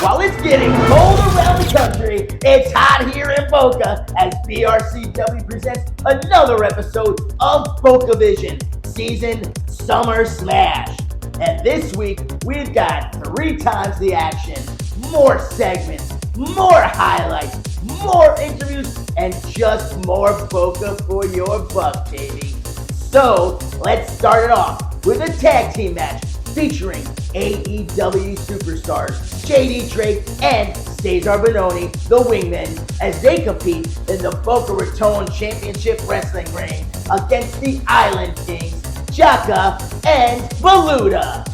While it's getting cold around the country, it's hot here in Boca as BRCW presents another episode of BocaVision Season Summer Smash. And this week, we've got 3 times the action, more segments, more highlights, more interviews, and just more Boca for your buck, baby. So, let's start it off with a tag team match featuring AEW superstars JD Drake and Cezar Bononi, the Wingmen, as they compete in the Boca Raton Championship Wrestling ring against the Island Kings, Jaka and Maluta.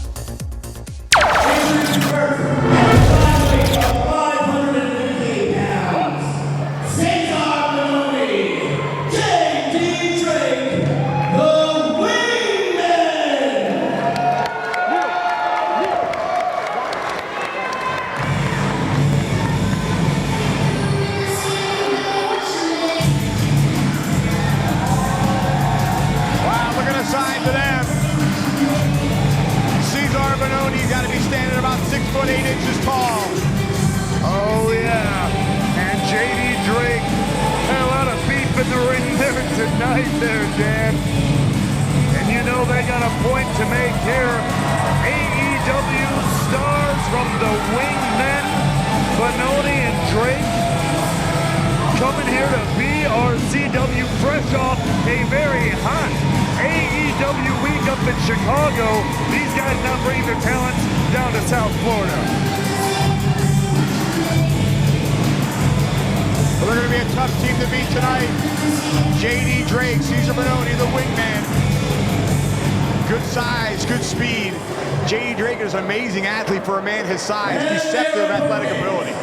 Bononi's got to be standing about 6 foot 8 inches tall. Oh yeah, and JD Drake had a lot of beef in the ring there tonight there, Dan. And you know they got a point to make here. AEW stars from the Wingmen, Bononi and Drake, coming here to BRCW fresh off a very hot AEW week up in Chicago. These guys now bring their talents down to South Florida. Well, they're going to be a tough team to beat tonight. JD Drake, Cezar Bononi, the Wingman. Good size, good speed. JD Drake is an amazing athlete for a man his size. Deceptive athletic ability.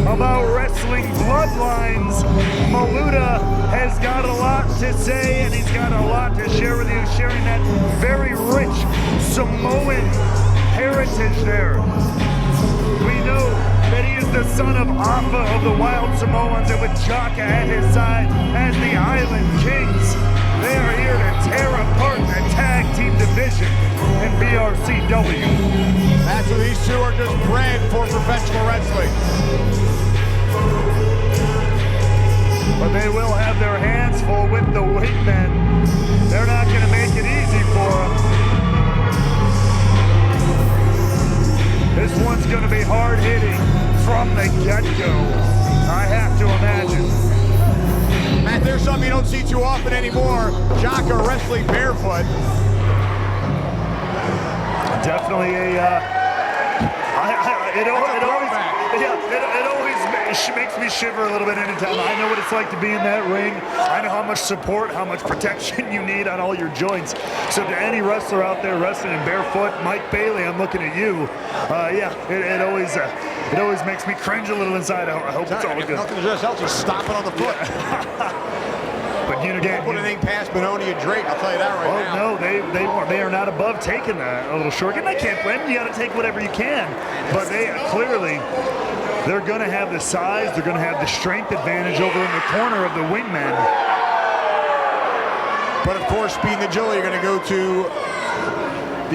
About wrestling bloodlines, Maluta has got a lot to say, and he's got a lot to share with you, sharing that very rich Samoan heritage there. We know that he is the son of Alpha of the Wild Samoans, and with Jaka at his side as the Island Kings, they are here to tear apart the tag team division in BRCW. That's what these two are just bred for professional wrestling. But they will have their hands full with the Wingmen. They're not going to make it easy for them. This one's going to be hard hitting from the get-go, I have to imagine. Matt, there's something you don't see too often anymore. Jaka wrestling barefoot. Definitely it always makes me shiver a little bit anytime. I know what it's like to be in that ring. I know how much support, how much protection you need on all your joints. So to any wrestler out there wrestling in barefoot, Mike Bailey, I'm looking at you. It always makes me cringe a little inside. I hope it's all good. Nothing else, just stomping on the foot. But you again, put anything past Bononi and Drake, I'll tell you that right now. No, they are not above taking a little short. And they can't win. You got to take whatever you can. But they clearly, they're going to have the size. They're going to have the strength advantage over in the corner of the Wingmen. But of course, speed and agility are going to go to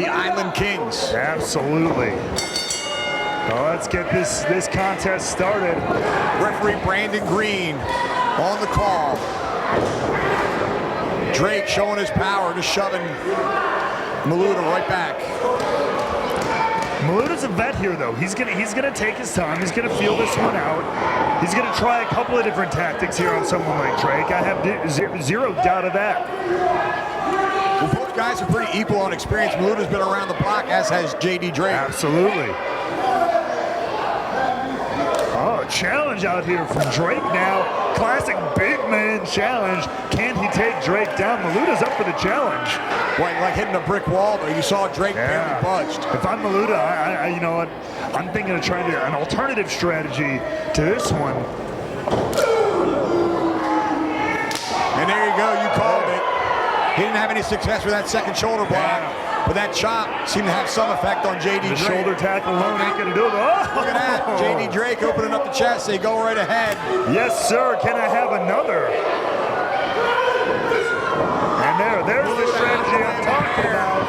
the Island Kings. Absolutely. Well, let's get this contest started. Referee Brandon Green on the call. Drake showing his power, just shoving Maluta right back. Maluta's a vet here, though. He's gonna take his time. He's gonna feel this one out. He's gonna try a couple of different tactics here on someone like Drake. I have zero doubt of that. Well, both guys are pretty equal on experience. Maluta's been around the block, as has JD Drake. Absolutely. Oh, challenge out here from Drake now. Classic big man challenge. Can he take Drake down? Maluta's up for the challenge. Like hitting a brick wall, though. You saw Drake barely budged. If I'm Maluta, you know what? I'm thinking of trying an alternative strategy to this one. And there you go. You called it. He didn't have any success with that second shoulder block. But that chop seemed to have some effect on JD Drake. The shoulder tackle alone ain't gonna do it. Oh! Look at that. JD Drake opening up the chest. They go right ahead. Yes, sir. Can I have another? And there's the strategy I'm talking about.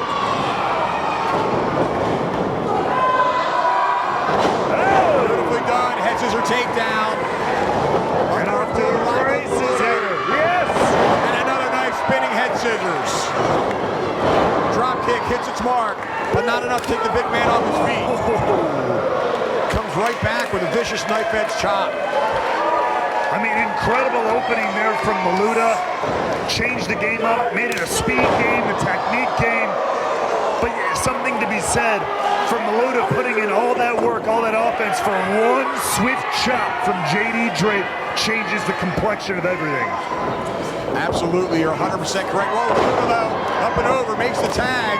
Oh! Beautifully done. Head scissor takedown. And off to the races here. Yes! And another nice spinning head scissors. Drop kick hits its mark, but not enough to take the big man off his feet. Comes right back with a vicious knife edge chop. I mean, incredible opening there from Maluta. Changed the game up, made it a speed game, a technique game. But yeah, something to be said from Maluta putting in all that work, all that offense for one swift chop from JD Drake changes the complexion of everything. Absolutely, you're 100% correct. Whoa, though, up and over, makes the tag.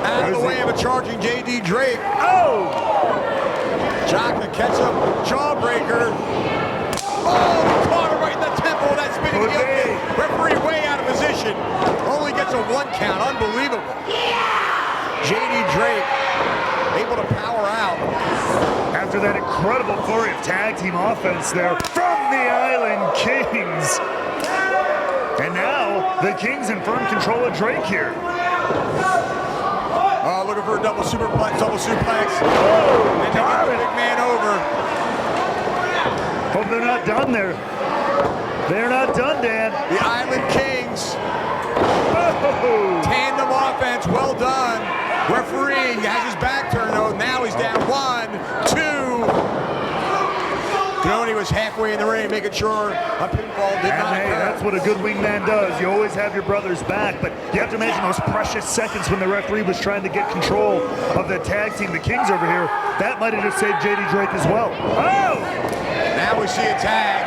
Out of the way of a charging JD Drake. Oh! Jaka gets him, jawbreaker. Oh, caught him right in the temple with that spinning heel kick. Referee way out of position. Only gets a 1 count, unbelievable. JD Drake able to power out. After that incredible flurry of tag team offense there from the Island Kings. And now, the Kings in firm control of Drake here. Oh, looking for a double suplex. Oh, and got the big man over. Hope they're not done there. They're not done, Dan. The Island Kings. Oh. Tandem offense, well done. Referee has his back turned, though. Now he's down 1, 2. Bononi was halfway in the ring, making sure a pinfall did not occur. That's what a good wingman does. You always have your brother's back, but you have to imagine those precious seconds when the referee was trying to get control of the tag team, the Kings over here. That might have just saved JD Drake as well. Oh! Now we see a tag.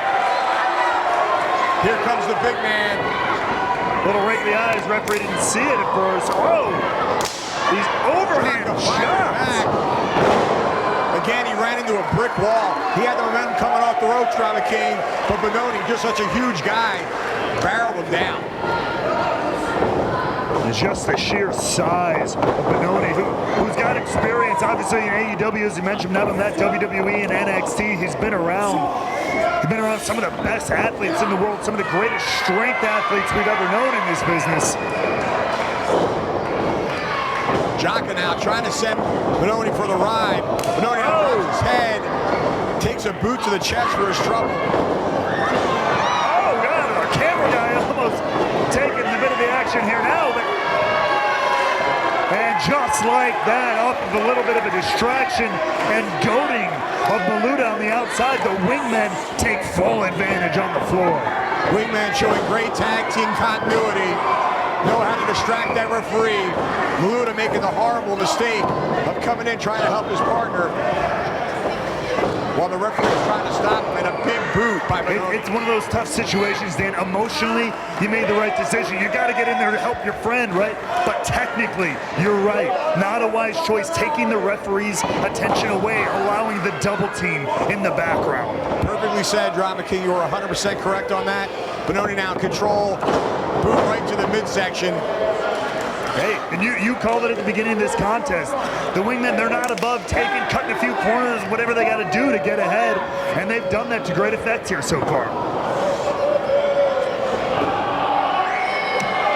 Here comes the big man. Little right in the eyes. Referee didn't see it at first. Oh! These overhand shots. Again, he ran into a brick wall. He had the momentum coming off the ropes, Drama King, but Bononi, just such a huge guy, barreled him down. Just the sheer size of Bononi, who's got experience, obviously in AEW, as you mentioned, not on that WWE and NXT. He's been around some of the best athletes in the world, some of the greatest strength athletes we've ever known in this business. Jaka now trying to send Bononi for the ride. Bononi holds his head, takes a boot to the chest for his trouble. Oh, God, our camera guy almost taking a bit of the action here now. And just like that, off of a little bit of a distraction and goading of Maluta on the outside, the Wingmen take full advantage on the floor. Wingman showing great tag team continuity. Know how to distract that referee. Maluta making the horrible mistake of coming in trying to help his partner while the referee is trying to stop him, and a big boot by Bononi. It's one of those tough situations, Dan. Emotionally, you made the right decision. You got to get in there to help your friend, right? But technically, you're right. Not a wise choice, taking the referee's attention away, allowing the double team in the background. Perfectly said, Drama King. You were 100% correct on that. Bononi now in control. Boot right to the midsection. Hey, and you called it at the beginning of this contest. The Wingmen, they're not above taking, cutting a few corners, whatever they got to do to get ahead, and they've done that to great effect here so far.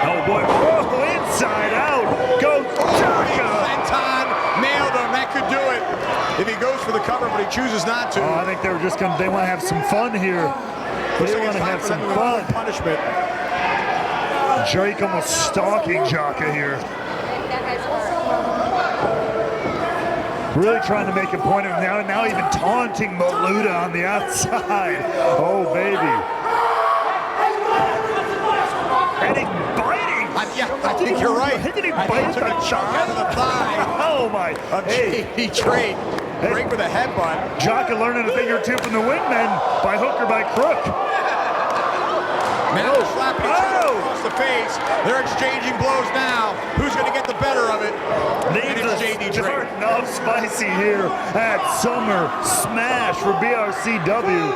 Oh boy, oh, inside out, go Jaka! Senton nailed him, that could do it. If he goes for the cover, but he chooses not to. Oh, I think they were just gonna, they want to have some fun here. They want to have some fun. Punishment. Drake almost stalking Jaka here. Really trying to make a point of now even taunting Maluta on the outside. Oh, baby. And he's biting. I think you're right. Did he bite the chunk out of the thigh. Oh, my. Of JD Drake. Drake with a headbutt. Jaka learning a thing or two from the Wingmen by hook or by crook. Now they're slapping each other across the face. They're exchanging blows now. Who's going to get the better of it? It's JD Drake. No spicy here at Summer Smash for BRCW.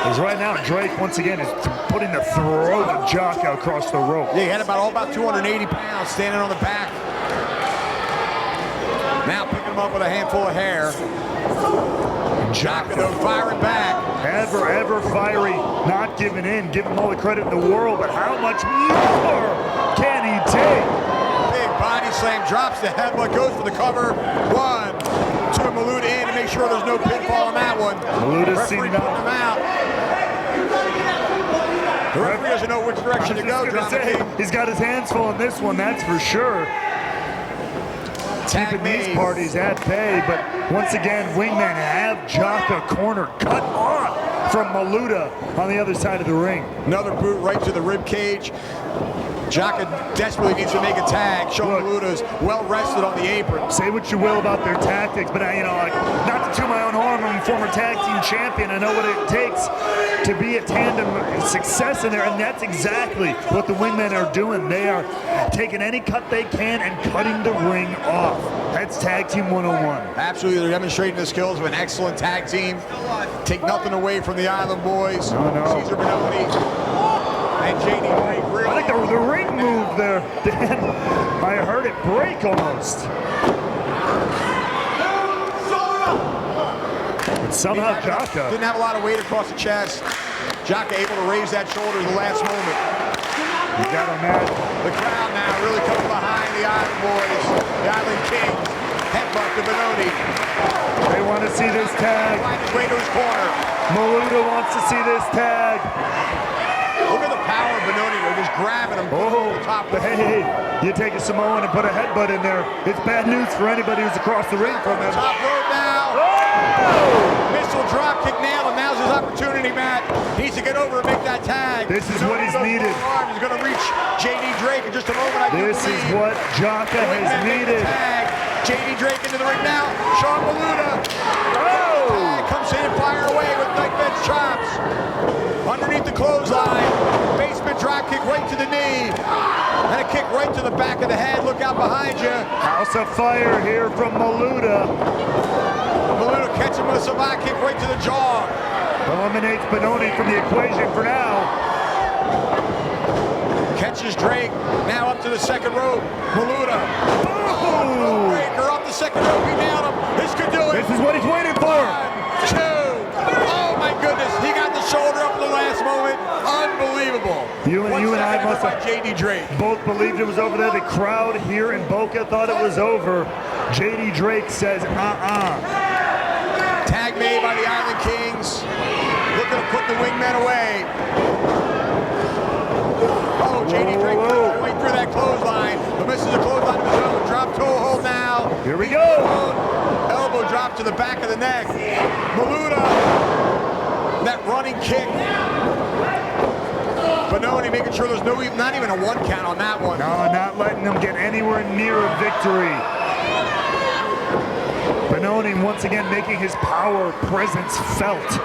As right now, Drake once again is putting the throat of Jaka across the rope. Yeah, he had about 280 pounds standing on the back. Now picking him up with a handful of hair. Jaka though firing back. Ever fiery, not giving in, give him all the credit in the world, but how much more can he take? Big body slam, drops the headbutt, goes for the cover. 1, 2, Maluta in to make sure there's no pinfall on that one. Maluta's seen him out. The referee doesn't know which direction to go. He's got his hands full on this one, that's for sure. Keeping these parties at bay, but once again, Wingmen have Jaka corner cut off from Maluta on the other side of the ring. Another boot right to the rib cage. Jaka desperately needs to make a tag. Maluta's well rested on the apron. Say what you will about their tactics, but not to toot my own horn, I'm a former tag team champion. I know what it takes to be a tandem success in there, and that's exactly what the Wingmen are doing. They are taking any cut they can and cutting the ring off. That's Tag Team 101. Absolutely, they're demonstrating the skills of an excellent tag team. Take nothing away from the Island Boys. No. Cezar and JD Drake. Really I think the ring move there, Dan. I heard it break almost. But somehow Jaka didn't have a lot of weight across the chest. Jaka able to raise that shoulder at the last moment. You got him, Matt. The crowd now really coming behind the Island Boys, the Island Kings. Headbutt to Bononi. They want to see this tag. Find his way to his corner. Maluta wants to see this tag. Look at the power of Bononi. They're just grabbing him. Top hey, you take a Samoan and put a headbutt in there. It's bad news for anybody who's across the ring from him. Top rope now. Missile drop kick nail, and now's his opportunity, Matt. He needs to get over and make that tag. This is what he's needed. He's going to reach JD Drake in just a moment. This is what Jaka has needed. JD Drake into the ring now. Sean Maluta. Comes in and fire away with Nightman's chops. Underneath the clothesline. Basement drop kick right to the knee. And a kick right to the back of the head. Look out behind you. House of fire here from Maluta. Maluta catches him with a savate kick right to the jaw. Eliminates Bononi from the equation for now. Catches Drake, now up to the second rope. Maluta. Breaker off the second rope, he nailed him. This could do it. This is what he's waiting for. 1, 2. Oh my goodness, he got the shoulder up at the last moment. Unbelievable. You and I must have JD Drake. both believed it was over there. The crowd here in Boca thought it was over. JD Drake says, Tag made by the Island Kings. Looking to put the Wingmen away. JD Drake right through that clothesline. But misses a clothesline of his own. Drop toe hold now. Here we go. Elbow drop to the back of the neck. Maluta. That running kick. Bononi making sure there's not even a 1 count on that one. No, not letting them get anywhere near a victory. Bononi once again making his power presence felt.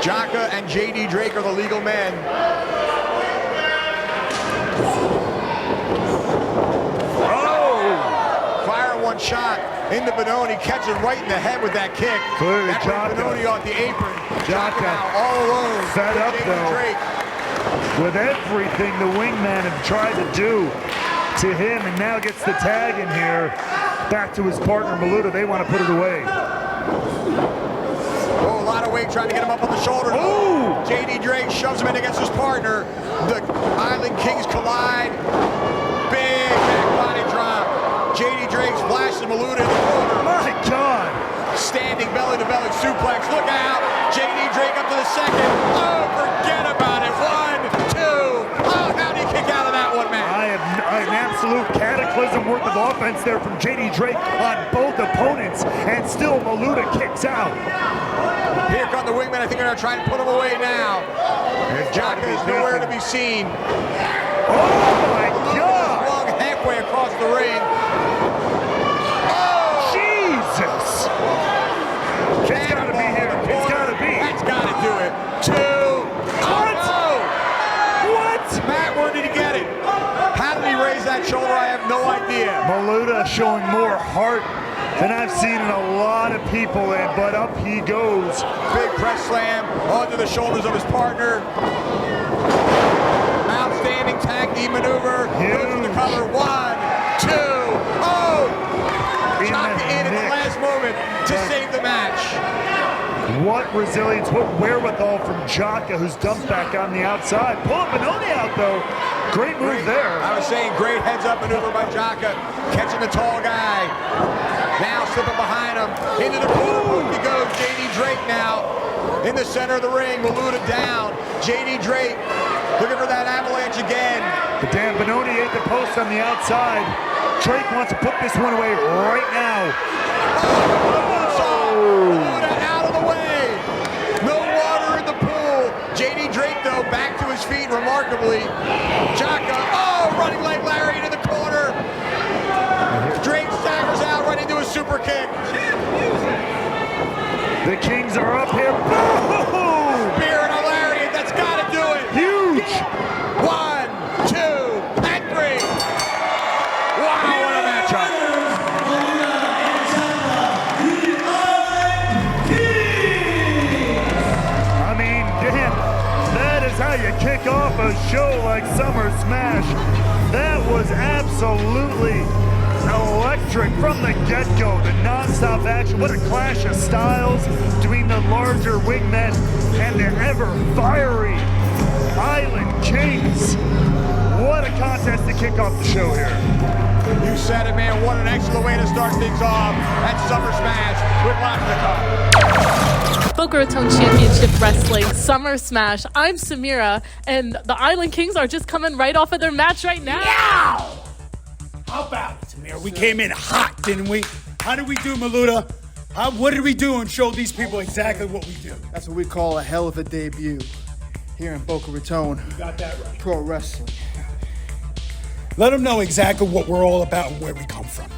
Jaka and JD Drake are the legal men. Fire one shot into Bononi, catches right in the head with that kick. Clearly, that Jaka. Bononi off the apron. Jaka now all alone. fed up though. Drake. With everything the Wingman have tried to do to him, and now gets the tag in here. Back to his partner Maluta. They want to put it away. Oh, a lot of weight trying to get him up on the shoulder. Oh! JD Drake shoves him in against his partner. The Island Kings collide. Big back body drop. JD Drake splashes Maluta in the corner. My God! Standing belly-to-belly suplex. Look out. JD Drake up to the second. Oh, forget about it. 1, 2. Oh, how'd he kick out of that one, man? I have an absolute cataclysm worth of offense there from JD Drake on both opponents, and still Maluta kicks out. Here come the Wingmen. I think they're going to try and put him away now. Jaka is nowhere to be seen. Oh my God! Swung halfway across the ring. Oh, It's gotta be here. It's gotta be. That's gotta do it. 2. Oh, no. What? Matt, where did he get it? How did he raise that shoulder? I have no idea. Maluta showing more heart than I've seen in a lot of people, and but up he goes. Big press slam onto the shoulders of his partner. Outstanding tag team maneuver. Goes for the cover. 1, 2. Oh! Jaka in at the last moment to save the match. What resilience, what wherewithal from Jaka, who's dumped back on the outside. Pulling Bononi out, though. Great move there. I was saying great heads-up maneuver by Jaka, catching the tall guy. Now slipping behind him. Into the corner he goes. JD Drake now in the center of the ring. Maluta down. JD Drake looking for that avalanche again. But Dan Bononi ate the post on the outside. Drake wants to put this one away right now. Maluta out of the way. No water in the pool. JD Drake, though, back to his feet remarkably. Jaka, running like Larry into the corner. Drake staggers out right into a super kick. The Kings are up here. Boom! Spear and a lariat, that's got to do it. Huge! 1, 2, and 3. Wow, what a matchup. I mean, Dan, that is how you kick off a show like Summer Smash. That was absolutely electric from the get-go. The non-stop action. What a clash of styles between the larger Wingmen and the ever-fiery Island Kings. What a contest to kick off the show here. You said it, man. What an excellent way to start things off at Summer Smash with lots to come. Boca Raton Championship Wrestling Summer Smash. I'm Samira, and the Island Kings are just coming right off of their match right now. Yow! How about it, Samir? We came in hot, didn't we? How did we do, Maluta? What did we do and show these people exactly what we do? That's what we call a hell of a debut here in Boca Raton. You got that right. Pro wrestling. Let them know exactly what we're all about and where we come from.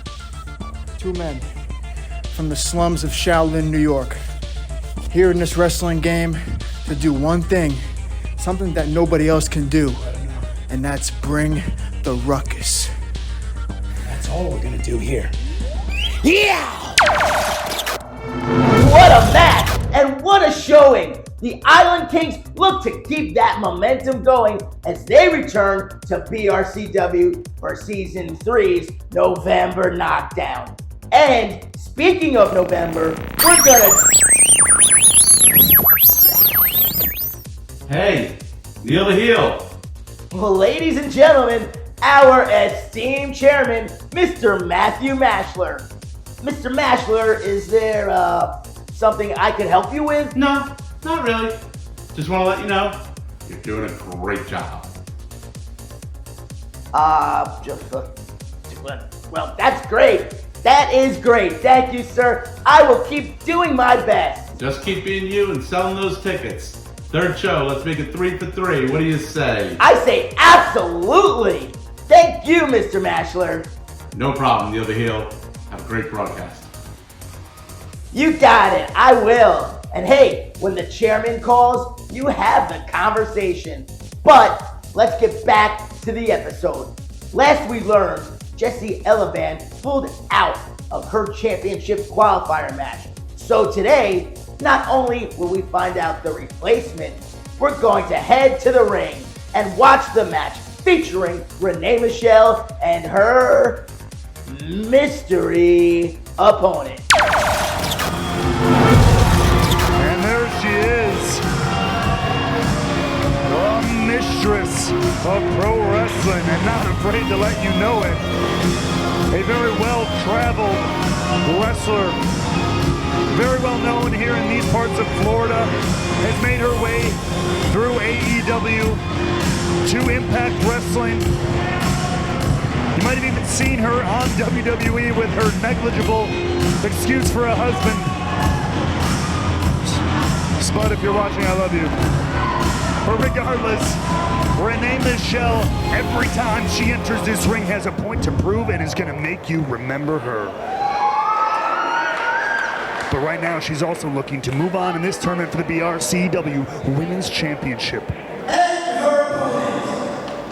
2 men from the slums of Shaolin, New York, here in this wrestling game to do one thing, something that nobody else can do, and that's bring the ruckus. That's all we're gonna do here. Yeah! What a match and what a showing! The Island Kings look to keep that momentum going as they return to BRCW for Season 3's November Knockdown. And speaking of November, we're gonna... Hey, Neil the Heel. Well, ladies and gentlemen, our esteemed chairman, Mr. Matthew Mashler. Mr. Mashler, is there something I can help you with? No, not really. Just want to let you know, you're doing a great job. Well, that's great. That is great. Thank you, sir. I will keep doing my best. Just keep being you and selling those tickets. Third show, let's make it 3 for 3. What do you say? I say absolutely. Thank you, Mr. Mashler. No problem, Neil the Heel. Have a great broadcast. You got it. I will. And hey, when the chairman calls, you have the conversation. But let's get back to the episode. Last we learned, Jessie Elaban pulled out of her championship qualifier match. So today, not only will we find out the replacement, we're going to head to the ring and watch the match featuring Renee Michelle and her mystery opponent. And there she is, the mistress of pro wrestling, and not afraid to let you know it. A very well-traveled wrestler, very well known here in these parts of Florida, has made her way through AEW to Impact Wrestling. You might have even seen her on WWE with her negligible excuse for a husband. Spud, if you're watching, I love you. But regardless, Renee Michelle, every time she enters this ring, has a point to prove and is going to make you remember her. But right now, she's also looking to move on in this tournament for the BRCW Women's Championship. And her opponent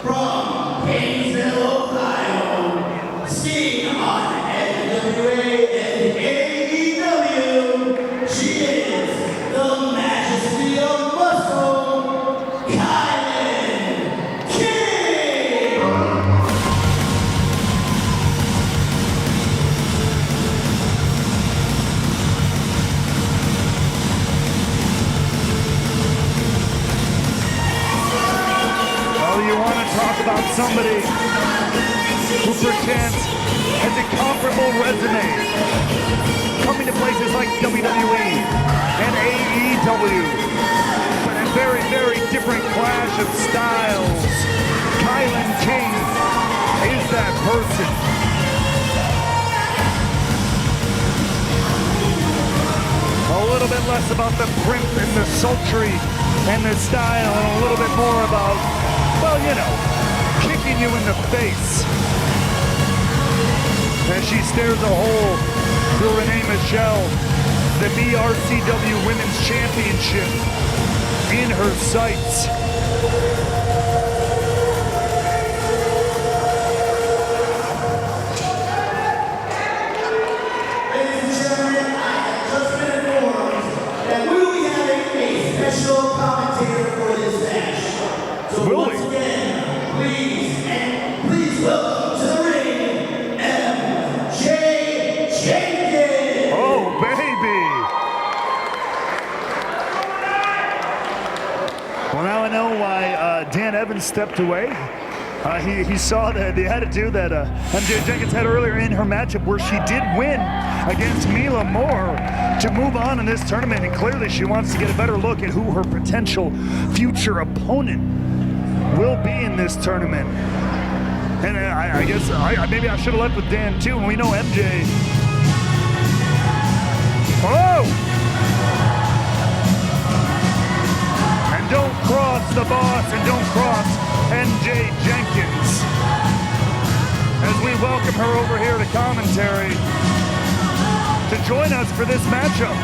from Painesville, Ohio, seen on NWA and AEW, she is the Majesty of Muscle, Kylan King! You want to talk about somebody who perchance has a comparable resume, coming to places like WWE and AEW, but a very, very different clash of styles. Kylan King is that person. A little bit less about the primp and the sultry and the style, and a little bit more about, well, you know, kicking you in the face. As she stares a hole through Renee Michelle, the BRCW Women's Championship in her sights. Ladies and gentlemen, I have just been informed that we will be having a special commentator for this match. So once again, please welcome to the ring, MJ Jenkins. Oh, baby! Well, now I know why Dan Evans stepped away. He saw the attitude that MJ Jenkins had earlier in her matchup, where she did win against Mila Moore to move on in this tournament, and clearly she wants to get a better look at who her potential future opponent will be in this tournament. And I guess maybe I should have left with Dan too, and we know MJ. Oh! And don't cross the boss, and don't cross MJ Jenkins. As we welcome her over here to commentary to join us for this matchup.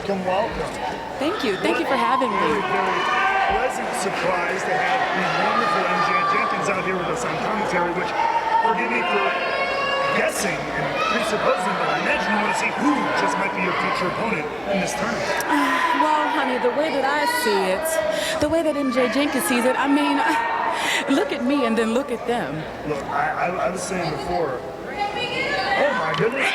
Welcome. Thank you for having me. Very, very pleasant surprise to have the wonderful MJ Jenkins out here with us on commentary, which, forgive me for guessing and presupposing, but I imagine you want to see who just might be your future opponent in this tournament. Well, honey, the way that I see it, the way that MJ Jenkins sees it, I mean, look at me and then look at them. Look, I was saying before, oh my goodness.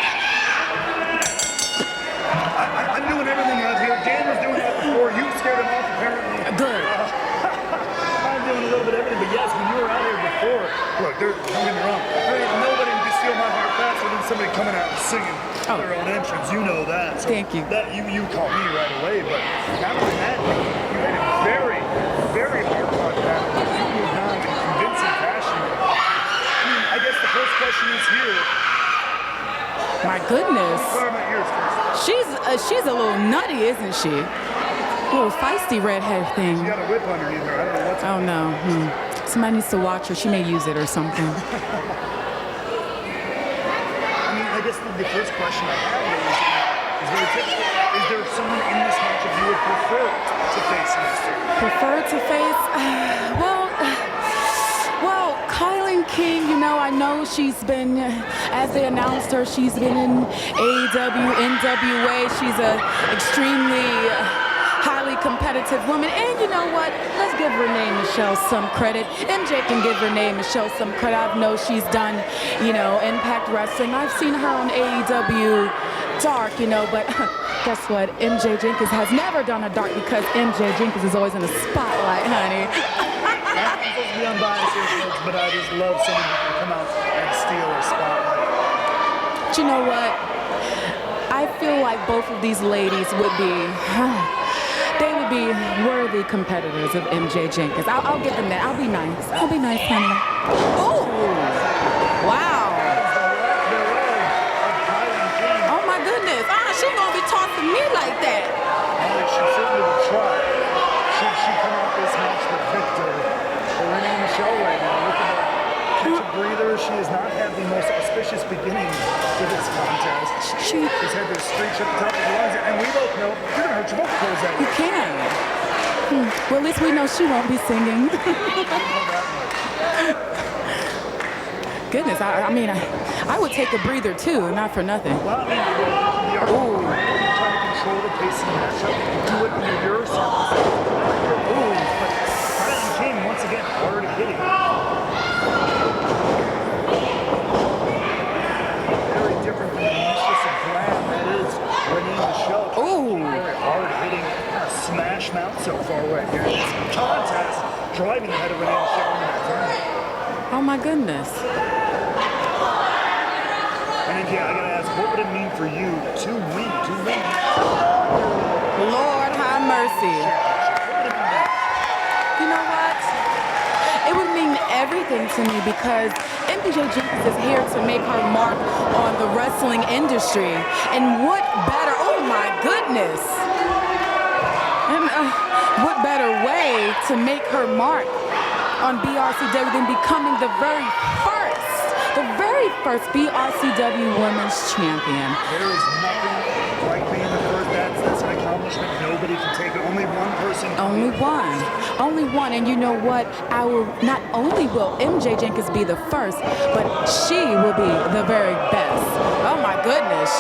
I'm doing everything out here. Dan was doing that before. You scared him off, apparently. Good. I'm doing a little bit of everything, but yes, when you were out here before, look, don't get me wrong, there ain't nobody who can steal my heart faster than somebody coming out and singing their own entrance. You know that. So thank you. That you called me right away, but not only that, you had a very, very hard-fought battle. You moved on in convincing fashion. I mean, I guess the first question is here. My goodness. What about yours first? She's a little nutty, isn't she? A little feisty redhead thing. She got a whip underneath her. I don't know what's Oh no. Somebody needs to watch her. She may use it or something. I mean, I guess the first question I have is very typical. Is there someone in this matchup you would prefer to face in this tournament? Prefer to face? Well, Kylan King, you know, I know she's been, as they announced her, she's been in AEW, NWA. She's a extremely highly competitive woman. And you know what? Let's give Renee Michelle some credit. MJ can give Renee Michelle some credit. I know she's done, you know, Impact Wrestling. I've seen her on AEW Dark, you know, but guess what? MJ Jenkins has never done a dark because MJ Jenkins is always in the spotlight, honey. I'm supposed to be unbiased here, folks, but I just love someone who can come out and steal a spotlight. But you know what? I feel like both of these ladies would be they would be worthy competitors of MJ Jenkins. I'll give them that. I'll be nice. I'll be nice, honey. Oh, wow. Oh my goodness. She gonna be tossing me like that. She certainly would try. Should she come out this match the victor? For Renee Michelle right now, looking at catch a breather. She has not had the most auspicious beginning to this contest. She's had this screech at the top of the lungs, and we both know you're gonna hurt your vocal cords that way. You can. Well, at least we know she won't be singing. Goodness, I mean, I would take a breather too, not for nothing. Well, I mean, you're trying to control the pace of the matchup, do it under your circumstances. Ooh, but Kylan King, once again, hard hitting. Very different from the mistress of glam that is Renee Michelle. Ooh. Very hard hitting, kind of smash mouth so far right here in this contest, driving ahead of Renee Michelle in that tournament. Oh my goodness. And yeah, I gotta ask, what would it mean for you to win? Lord have mercy. You know what? It would mean everything to me because MJ Jenkins is here to make her mark on the wrestling industry. And what better, oh my goodness. And what better way to make her mark on BRCW than becoming the very first BRCW Women's Champion. There is nothing like being the first. That's an accomplishment nobody can take. Only one person. Only one. And you know what? Not only will MJ Jenkins be the first, but she will be the very best. Oh my goodness.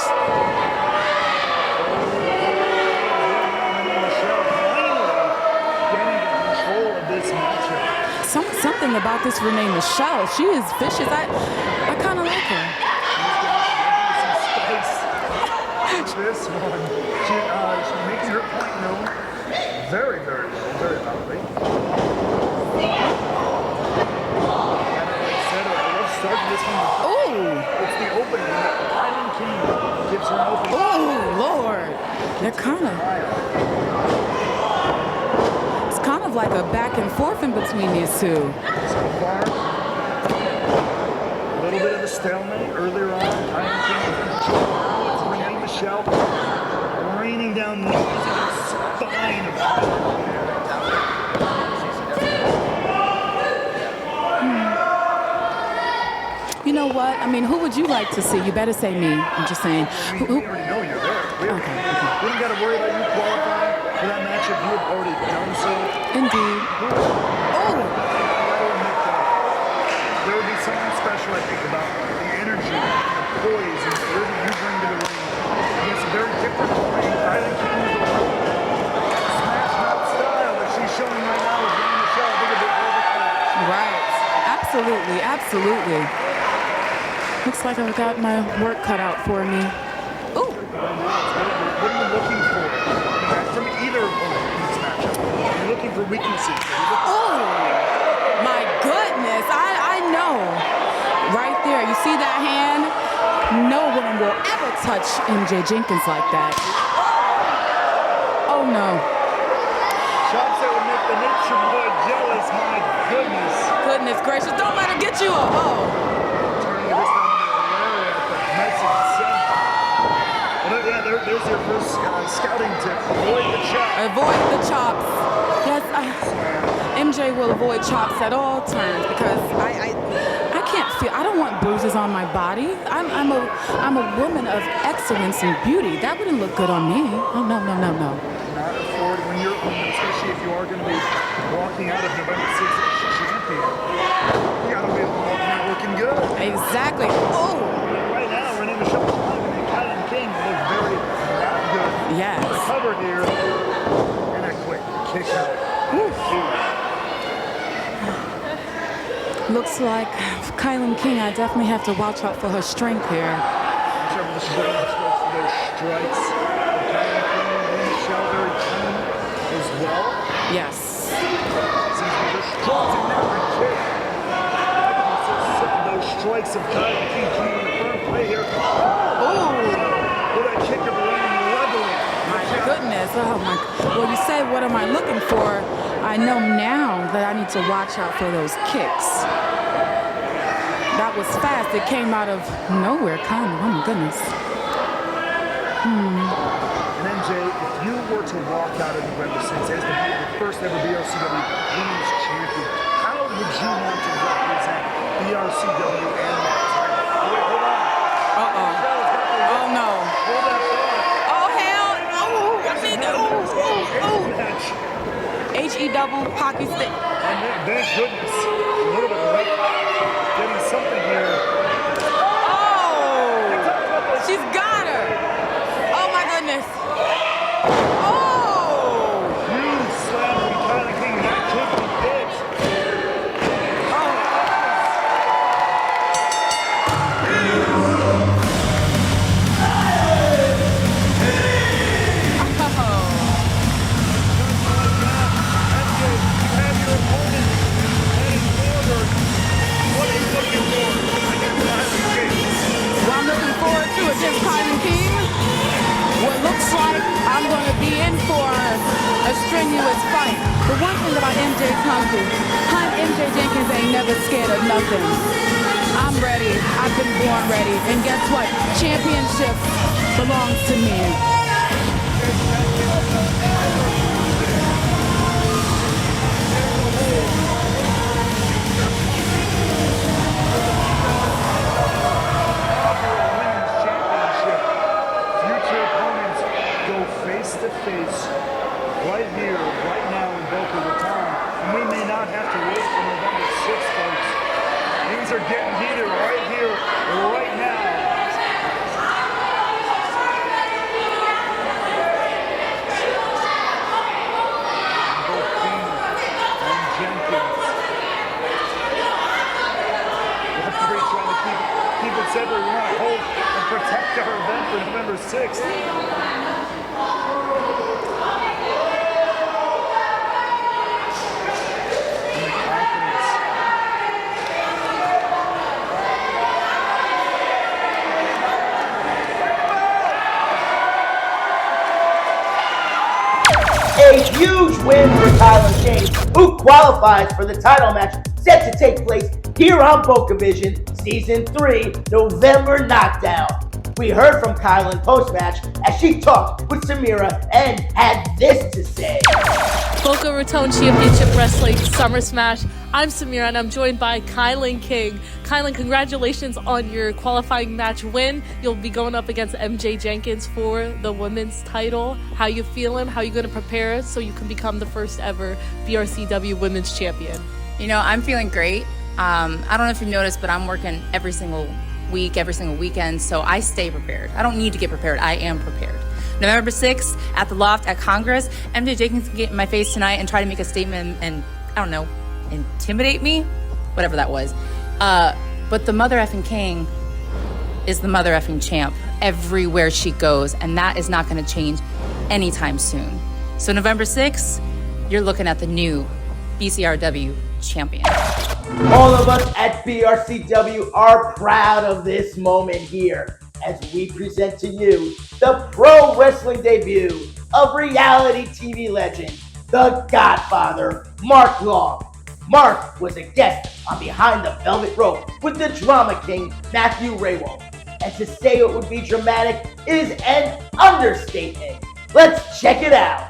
Something about this Renee Michelle. She is vicious. I kind of like her. This one, she's making her point known very, very, very loudly. And like I said, let's start this one. Ooh! It's the opening that Kylan King gives her an opening. Oh, Lord. They're kind of like a back and forth in between these two. So far, a little bit of a stalemate earlier on. Kylan King with Renee Michelle raining down the spine of You know what? I mean, who would you like to see? You better say me. I'm just saying. We already know you're there. We don't got to worry about you qualifying for that matchup. You have already done so. Indeed. Oh! There would be something special, I think, about the energy, the poise, and the rhythm you bring to the ring. It's a very different ring. Kylan King is a smash mouth style that she's showing right now with Renee Michelle. I think it'd be overclass. Right. Absolutely. Looks like I've got my work cut out for me. Ooh! What are you looking for from either opponent in this matchup? You're looking for weaknesses. Oh! My goodness! I know. Right there. You see that hand? No woman will ever touch MJ Jenkins like that. Oh no. Shots that would make the nature boy jealous. My goodness. Goodness gracious. Don't let her get you. Oh. Turning this down to a lariat at the message set. Well, yeah, there's your first scouting tip. Avoid the chops. Avoid the chops. Yes, MJ will avoid chops at all times because I can't feel. I don't want bruises on my body. I'm a woman of excellence and beauty. That wouldn't look good on me. Oh no. Not afford when you're, especially if you are going to be walking out of November 6th champion. You got to be walking out looking good. Exactly. Oh. Right now, Renee Michelle and Kylan King look very good. Yes. Cover here and a quick kick out. Looks like Kylan King, I definitely have to watch out for her strength here. Those strikes. Kylan King and Michelle very clean as well. Yes. Those strikes of Kylan King coming in the front play here. Oh! With that kick of the ring leveling. My goodness. yes. Oh my. Well, you said, what am I looking for? I know now that I need to watch out for those kicks. That was fast. It came out of nowhere, kind of. Oh my goodness. And MJ, if you were to walk out of November 6th as the first ever BRCW Women's Champion, how would you want to represent BRCW and that title? Oh, wait, hold on. Oh no. Hold that thought. Oh hell. Oh, I mean, H-E double hockey stick. And thank goodness, a little bit late getting something here. Oh, she's got her. Oh my goodness. Oh. Huge slam from Kylie King. That could be it. I'm looking forward to against Kylie King. What looks like I'm going to be in for a strenuous fight. The one thing about MJ's hungry, MJ Jenkins ain't never scared of nothing. I'm ready. I've been born ready. And guess what? Championship belongs to me. Face to face, right here, right now in Boca Raton. And we may not have to wait for November 6th, folks. Things are getting heated right here, right now. Both King and Jenkins. Referee trying to keep it separate. We want to hold and protect our event for November 6th. A huge win for Kylie King, who qualifies for the title match set to take place here on BocaVision Season 3, November Knockdown. We heard from Kylie post-match as she talked with Samira and had this to say. Boca Raton Championship Wrestling Summer Smash. I'm Samira and I'm joined by Kylie King. Kylie, congratulations on your qualifying match win. You'll be going up against MJ Jenkins for the women's title. How you feeling? How you going to prepare so you can become the first ever BRCW Women's Champion? You know, I'm feeling great. I don't know if you noticed, but I'm working every single week, every single weekend, so I stay prepared. I don't need to get prepared. I am prepared. November 6th at the Loft at Congress, MJ Jenkins can get in my face tonight and try to make a statement and, I don't know, intimidate me? Whatever that was. But the mother effing King is the mother effing champ everywhere she goes, and that is not going to change anytime soon. So November 6th, you're looking at the new BCRW champion. All of us at BRCW are proud of this moment here as we present to you the pro wrestling debut of reality TV legend, the Godfather, Mark Long. Mark was a guest on Behind the Velvet Rope with the Drama King, Matt Rehwoldt. And to say it would be dramatic is an understatement. Let's check it out.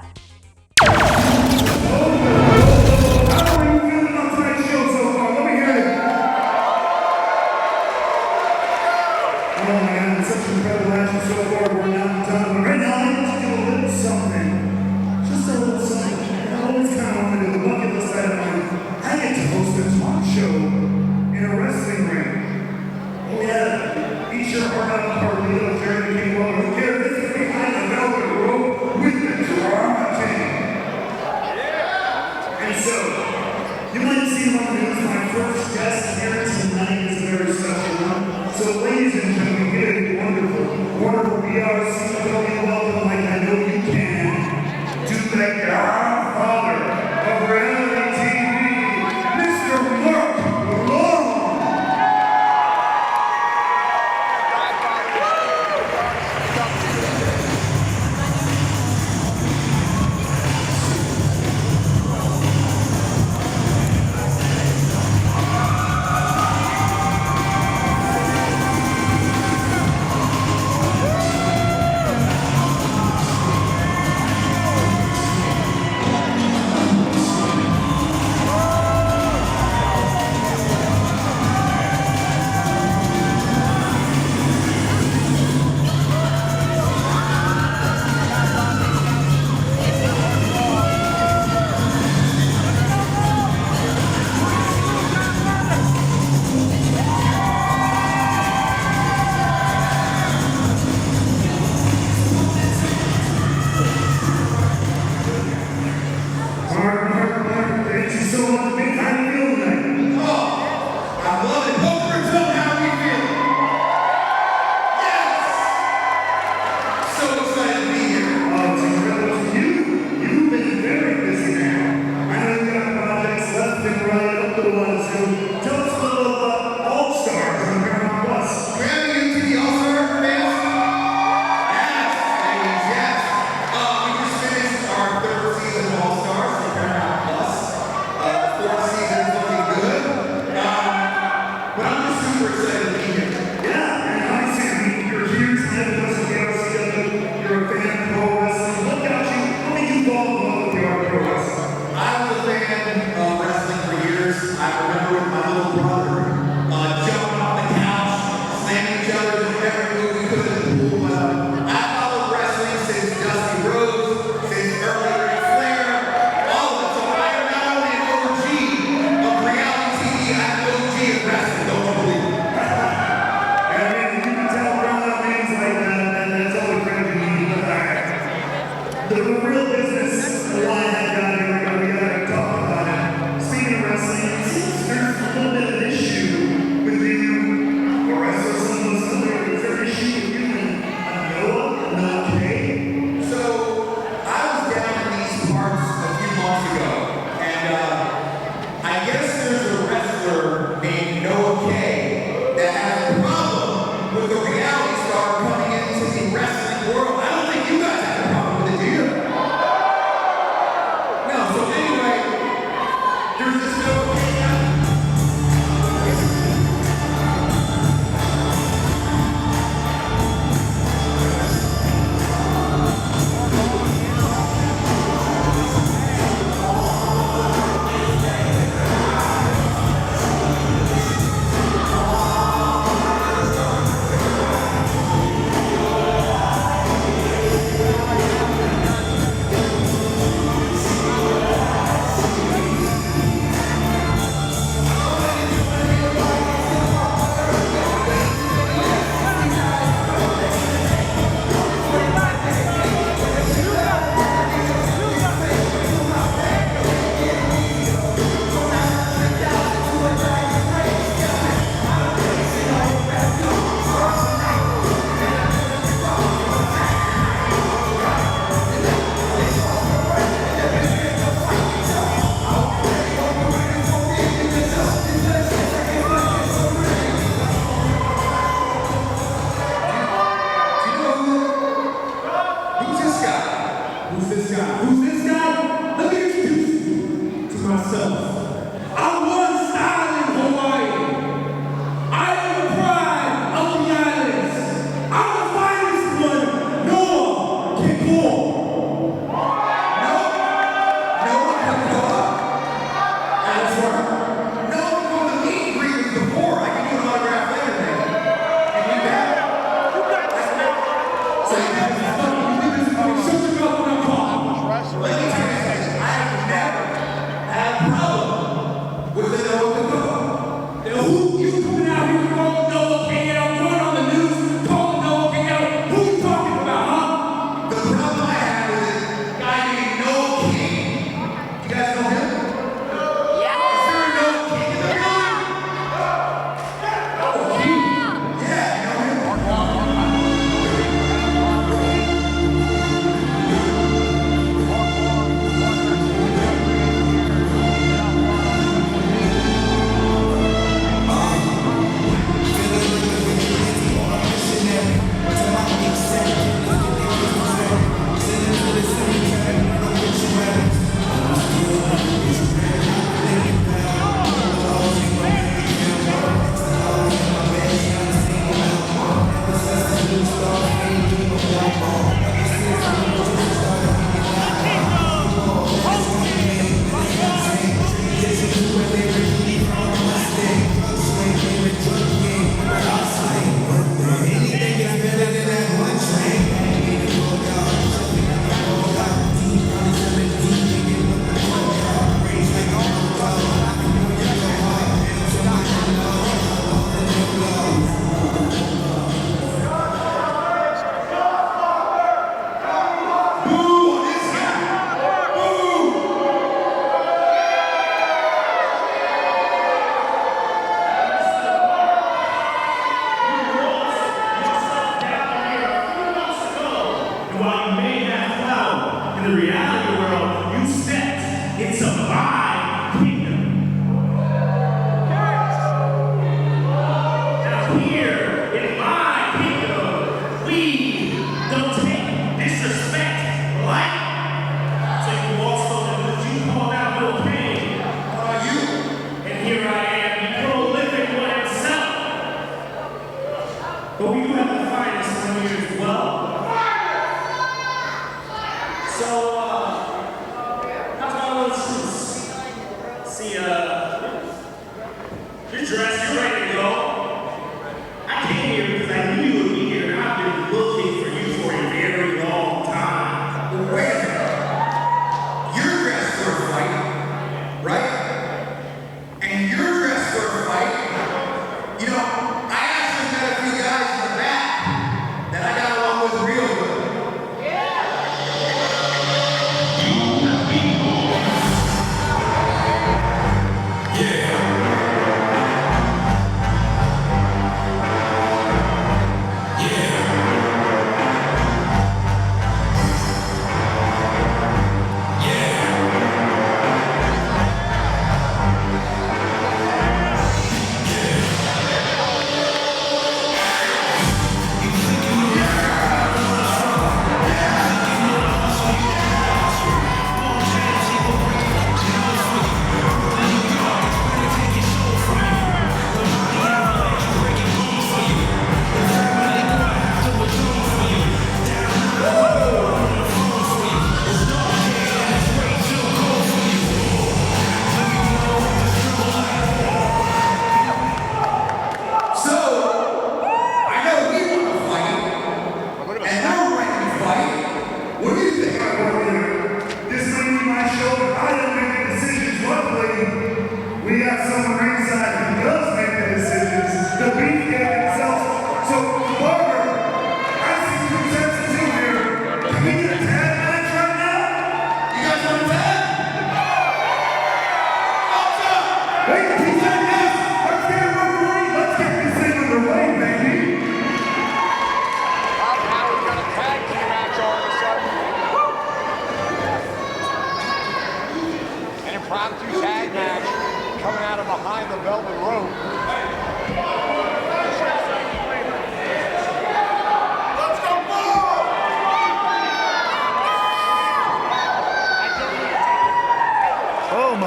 Behind the Velvet Rope with the Drama The real business, why I got here, we gotta talk about it. Speaking of wrestling, there's a little bit of an issue with you, or wrestling, there's an issue with you and Noah K. So, I was down in these parts a few months ago, and I guess there's a wrestler named Noah K that has a problem with the reality star coming into the wrestling world. I don't think you guys have a problem with it, do you? No, so anyway, there's this Noah K guy.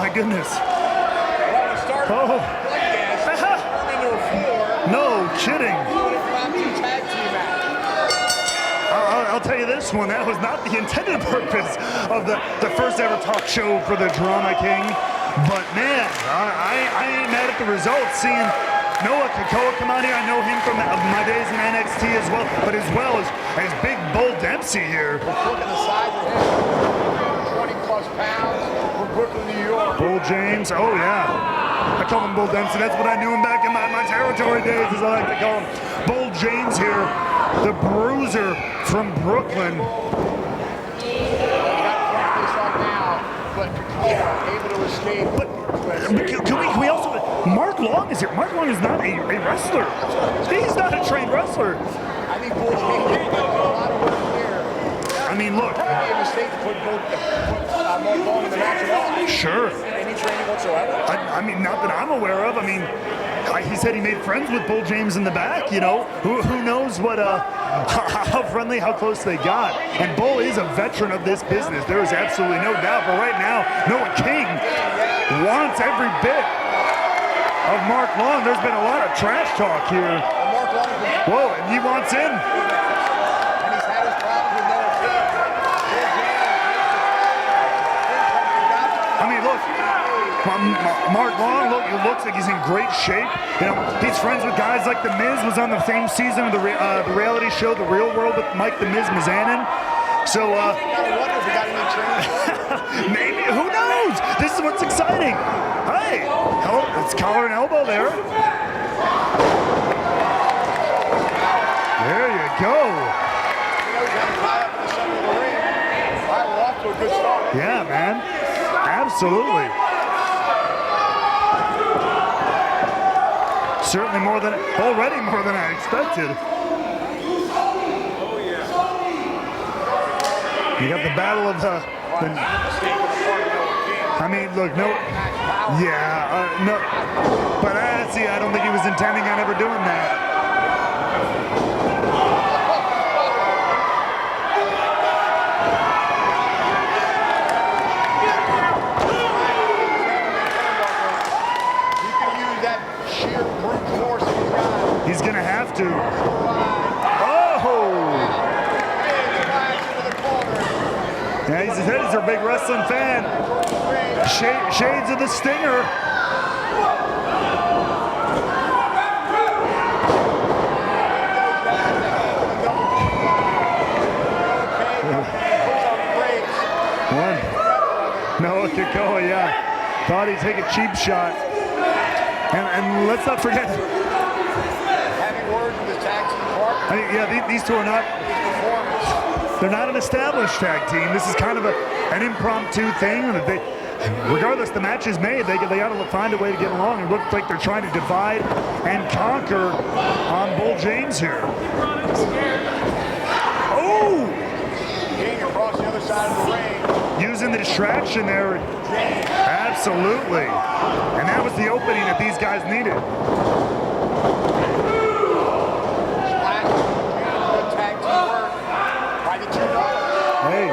my goodness. Well, it started Oh. like this, turned into a 4. No kidding. Tag team match. I'll tell you this one, that was not the intended purpose of the first ever talk show for the Drama King. But man, I ain't mad at the results. Seeing Noah Kekoa come out here, I know him from my days in NXT as well, but as well as big Bull Dempsey here. Look at the size of him, 20 plus pounds from Brooklyn, New York. Bull James, oh yeah. I call him Bull Dempsey, that's what I knew him back in my territory days, as I like to call him. Bull James here, the bruiser from Brooklyn. But able to escape. But can we also, Mark Long is here. Mark Long is not a wrestler. He's not a trained wrestler. I think Bull James did a lot of work here. I mean, look. It would be a mistake to put Mark Long in the match at all. Sure. Any training whatsoever? I mean, not that I'm aware of. I mean, he said he made friends with Bull James in the back, you know. Who knows what, how friendly, how close they got. And Bull is a veteran of this business. There is absolutely no doubt. But right now, Noah King wants every bit of Mark Long. There's been a lot of trash talk here. Whoa, and he wants in. And he's had his problems with Noah King. I mean, look. Mark Long, look, he looks like he's in great shape. You know, he's friends with guys like The Miz, was on the same season of the reality show, The Real World, with Mike The Miz Mizanin. So, maybe, who knows? This is what's exciting. Hey, it's collar and elbow there. There you go. Yeah, man. Absolutely. Certainly already more than I expected. You got the battle of the I mean, look, no, but see, I don't think he was intending on ever doing that. He's gonna have to. Oh! Yeah, he's a big wrestling fan. Shades of the Stinger. One. Noah Kekoa, yeah. Thought he'd take a cheap shot. And let's not forget. I mean, yeah, these two are not. They're not an established tag team. This is kind of an impromptu thing. Regardless, the match is made. They got to find a way to get along. It looks like they're trying to divide and conquer on Bull James here. Oh! Getting across the other side of the ring. Using the distraction there. Absolutely. And that was the opening that these guys needed. Hey.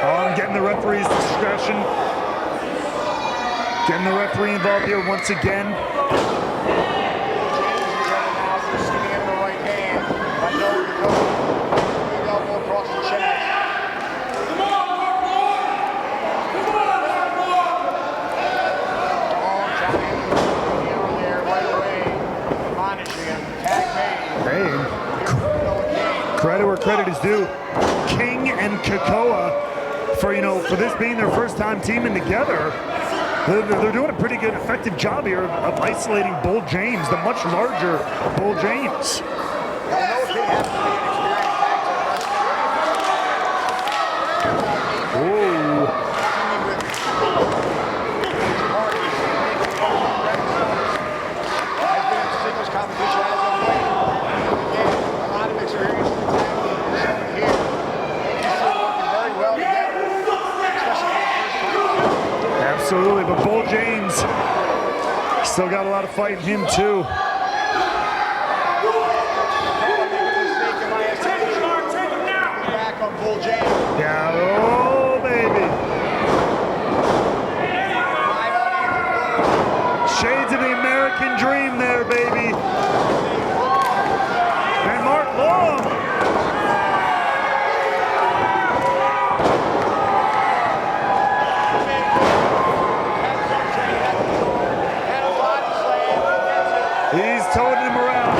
Oh, I'm getting the referee's discretion. Getting the referee involved here once again. Credit where credit is due. King and Kekoa, for this being their first time teaming together, they're doing a pretty good, effective job here of isolating Bull James, the much larger Bull James. Absolutely, but Bull James still got a lot of fight in him too. Yeah, oh baby. American dream there, baby. And Mark Long. He's toting him around.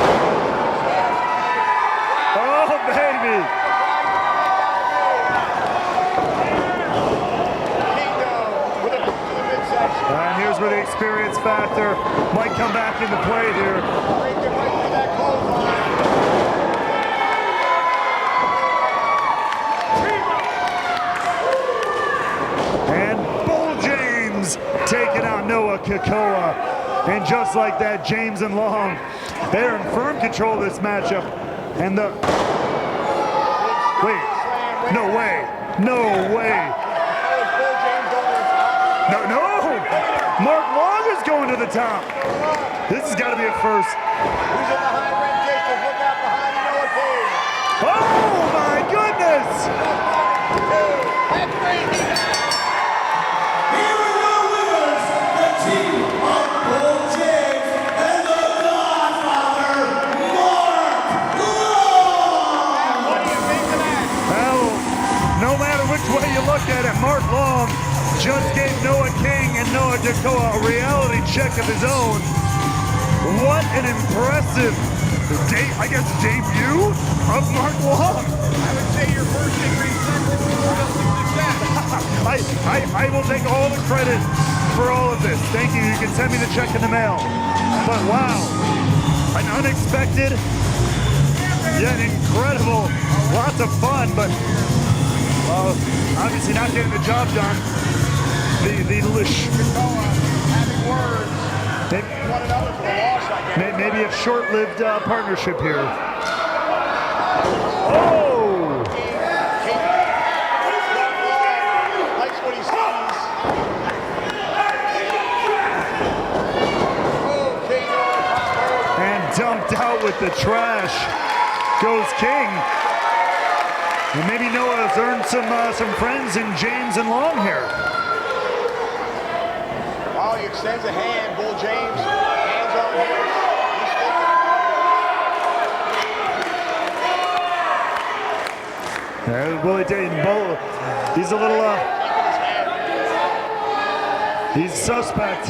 Oh, baby. And here's where the experience factor might come back into play here. And Bull James taking out Noah Kekoa. And just like that, James and Long, they're in firm control of this matchup. And the... Wait. No way. No way. No. Mark Long is going to the top. This has got to be a first. Who's in the high red district? Look out behind you, Noah King. Oh my goodness! That's crazy. Here are your winners, the team of Bull James and the Godfather, Mark Long. What do you think of that? Well, no matter which way you look at it, Mark Long just gave Noah King and Noah Kekoa a reality check of his own. What an impressive debut of Mark Long. I would say your first degree sentence is success. I will take all the credit for all of this. Thank you. You can send me the check in the mail. But wow, an unexpected yet incredible, lots of fun, but obviously not getting the job done. Having words. One another for the loss, I guess. Maybe a short-lived partnership here. Oh! Likes what he sees. And dumped out with the trash goes King. And maybe Noah has earned some friends in James and Long here. Oh, he extends a hand, Bull James. Hands on him. He's thinking. Willie Dayton, he's a little, he's suspect.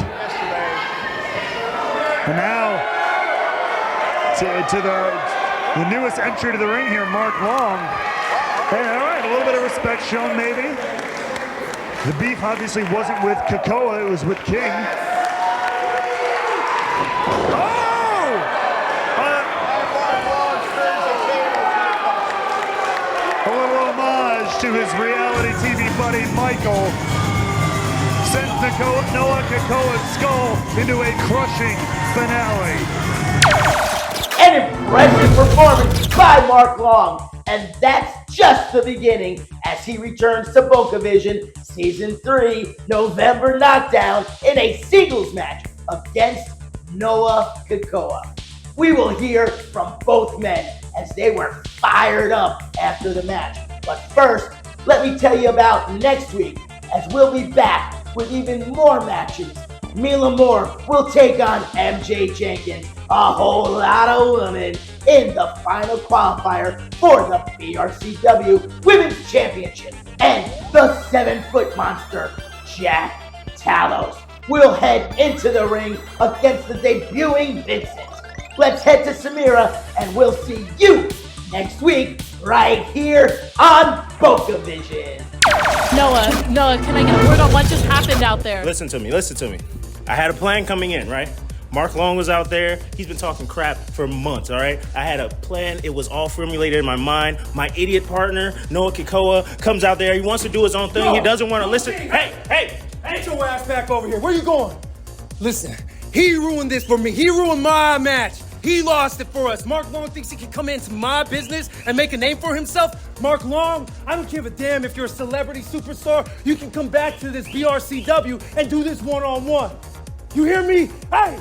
And now, to the newest entry to the ring here, Mark Long. Hey, all right, a little bit of respect shown, maybe. The beef obviously wasn't with Kekoa, it was with King. Oh! A little homage to his reality TV buddy, Michael. Sends Noah Kekoa's skull into a crushing finale. An impressive performance by Mark Long. And that's just the beginning as he returns to BocaVision Season 3 November Knockdown in a singles match against Noah Kekoa. We will hear from both men as they were fired up after the match. But first, let me tell you about next week as we'll be back with even more matches. Mila Moore will take on MJ Jenkins, a whole lot of women in the final qualifier for the BRCW Women's Championship. And the 7-foot monster, Jack Talos, will head into the ring against the debuting Vincent. Let's head to Samira and we'll see you next week right here on BocaVision. Noah, can I get a word on what just happened out there? Listen to me. I had a plan coming in, right? Mark Long was out there. He's been talking crap for months, all right? I had a plan. It was all formulated in my mind. My idiot partner, Noah Kekoa, comes out there. He wants to do his own thing. He doesn't want to listen. Hey! Get your ass back over here. Where you going? Listen, he ruined this for me. He ruined my match. He lost it for us. Mark Long thinks he can come into my business and make a name for himself. Mark Long, I don't give a damn if you're a celebrity superstar. You can come back to this BRCW and do this one-on-one. You hear me? Hey!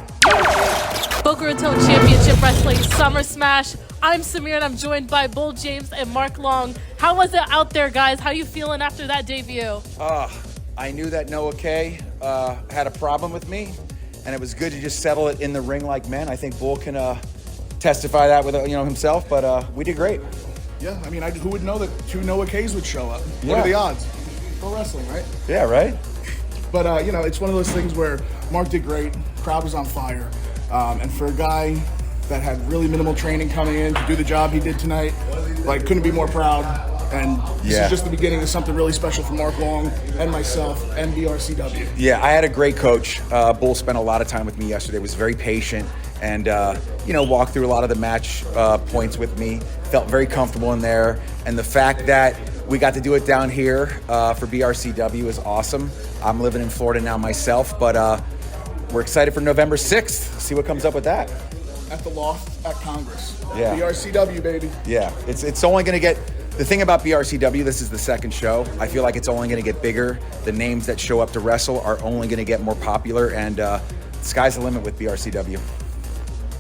Boca Raton Championship Wrestling Summer Smash. I'm Samir and I'm joined by Bull James and Mark Long. How was it out there, guys? How you feeling after that debut? I knew that Noah K had a problem with me, and it was good to just settle it in the ring like men. I think Bull can testify that with himself, but we did great. Yeah, I mean, who would know that 2 Noah K's would show up? Yeah. What are the odds? Pro wrestling, right? Yeah, right? But, it's one of those things where Mark did great, crowd was on fire, and for a guy that had really minimal training coming in to do the job he did tonight, couldn't be more proud. And this is just the beginning of something really special for Mark Long and myself and BRCW. Yeah, I had a great coach. Bull spent a lot of time with me yesterday, was very patient, and walked through a lot of the match points with me. Felt very comfortable in there, and the fact that we got to do it down here for BRCW is awesome. I'm living in Florida now myself, but we're excited for November 6th. See what comes up with that. At the Loft at Congress. Yeah. BRCW, baby. Yeah, it's only going to get. The thing about BRCW, this is the second show. I feel like it's only going to get bigger. The names that show up to wrestle are only going to get more popular, and the sky's the limit with BRCW.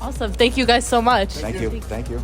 Awesome. Thank you guys so much. Thank you. Thank you.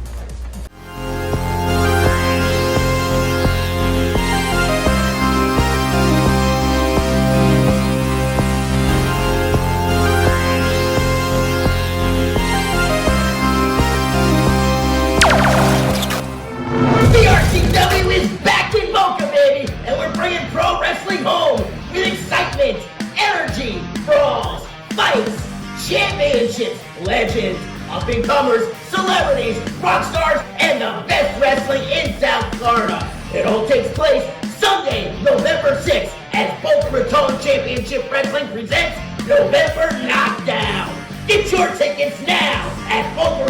BRCW is back in Boca, baby, and we're bringing pro wrestling home with excitement, energy, brawls, fights, championships, legends, up-and-comers, celebrities, rock stars, and the best wrestling in South Florida. It all takes place Sunday, November 6th, as Boca Raton Championship Wrestling presents November Knockdown. Get your tickets now at Boca